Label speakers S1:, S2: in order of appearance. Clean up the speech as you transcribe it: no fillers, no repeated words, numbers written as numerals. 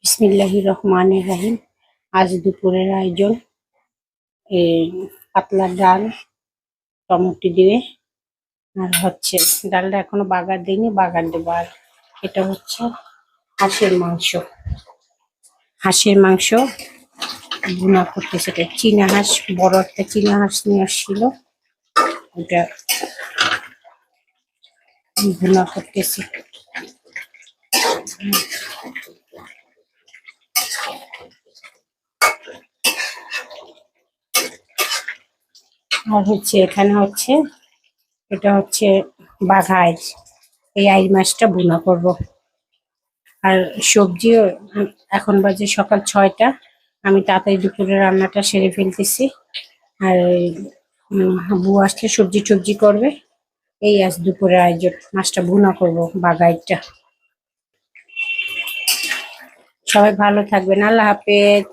S1: বিসমিল্লাহির রহমানির রহিম। আজ দুপুরের আয়োজন এই পাতলা ডাল টমেটো দিয়ে, আর হচ্ছে ডালটা এখনো বাগার দিইনি, বাগার দেবো। আর এটা হচ্ছে হাঁসের মাংস। হাঁসের মাংস ভুনা করতেছে। এটা চীনা হাঁস, বড় একটা চীনা হাঁস নিয়ে আসছিল, ওটা ভুনা করতেছি। আর হচ্ছে এখানে হচ্ছে এটা হচ্ছে বাঘা আইজ, এই আইজ মাছটা ভুনা করব। আর সবজিও এখন বাজে সকাল 6টা, আমি তাড়াতাড়ি দুপুরে রান্নাটা সেরে ফেলতেছি। আর বউ আসলে সবজি টবজি করবে। এই আজ দুপুরের আয়োজন, মাছটা ভুনা করবো বাগাইটা। সবাই ভালো থাকবেন, আল্লাহ হাফেজ।